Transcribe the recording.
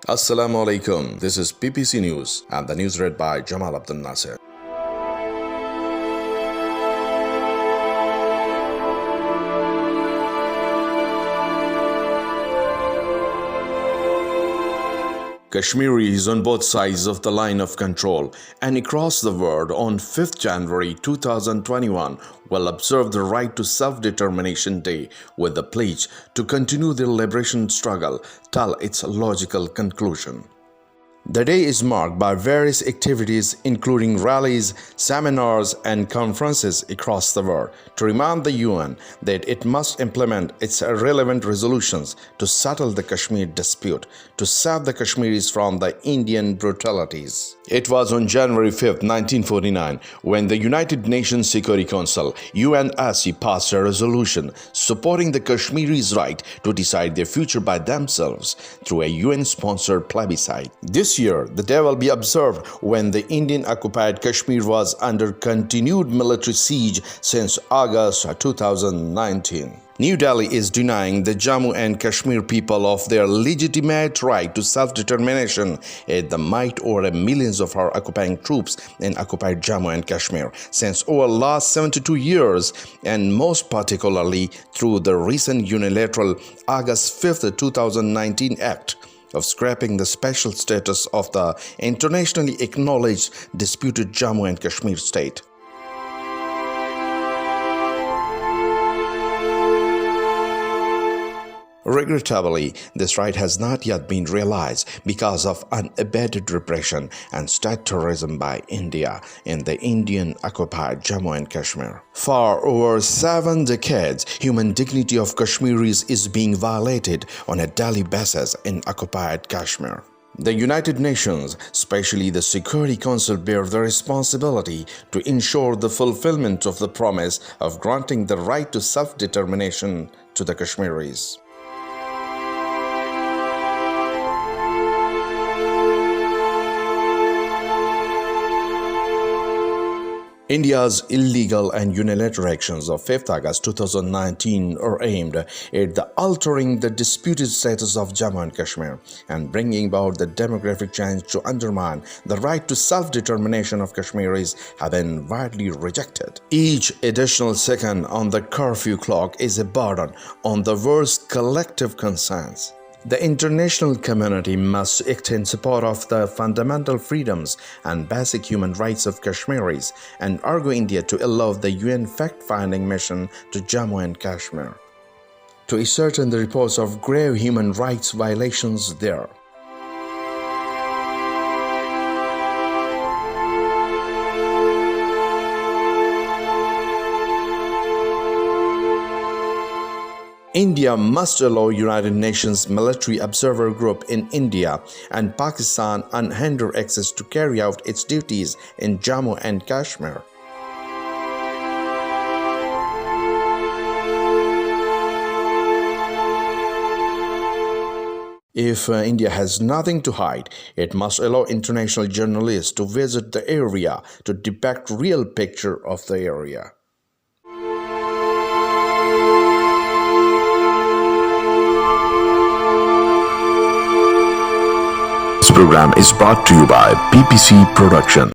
Assalamu alaikum. This is PPC News and the news read by Jamal Abdul Nasir. Kashmiris on both sides of the line of control and across the world on 5th January 2021 will observe the Right to Self-Determination Day with the pledge to continue their liberation struggle till its logical conclusion. The day is marked by various activities including rallies, seminars and conferences across the world to remind the UN that it must implement its relevant resolutions to settle the Kashmir dispute, to save the Kashmiris from the Indian brutalities. It was on January 5, 1949, when the United Nations Security Council (UNSC) passed a resolution supporting the Kashmiris' right to decide their future by themselves through a UN-sponsored plebiscite. This year, the day will be observed when the Indian-occupied Kashmir was under continued military siege since August 2019. New Delhi is denying the Jammu and Kashmir people of their legitimate right to self-determination at the might or millions of our occupying troops in occupied Jammu and Kashmir since over the last 72 years, and most particularly through the recent unilateral August 5, 2019 act of scrapping the special status of the internationally acknowledged disputed Jammu and Kashmir state. Regrettably, this right has not yet been realized because of unabated repression and state terrorism by India in the Indian-occupied Jammu and Kashmir. For over 7 decades, human dignity of Kashmiris is being violated on a daily basis in occupied Kashmir. The United Nations, especially the Security Council, bear the responsibility to ensure the fulfillment of the promise of granting the right to self-determination to the Kashmiris. India's illegal and unilateral actions of 5th August 2019 are aimed at altering the disputed status of Jammu and Kashmir and bringing about the demographic change to undermine the right to self-determination of Kashmiris have been widely rejected. Each additional second on the curfew clock is a burden on the world's collective conscience. The international community must act in support of the fundamental freedoms and basic human rights of Kashmiris and urge India to allow the UN fact-finding mission to Jammu and Kashmir to ascertain the reports of grave human rights violations there. India must allow United Nations Military Observer Group in India and Pakistan unhindered access to carry out its duties in Jammu and Kashmir. If India has nothing to hide, it must allow international journalists to visit the area to depict real picture of the area. This program is brought to you by PPC Production.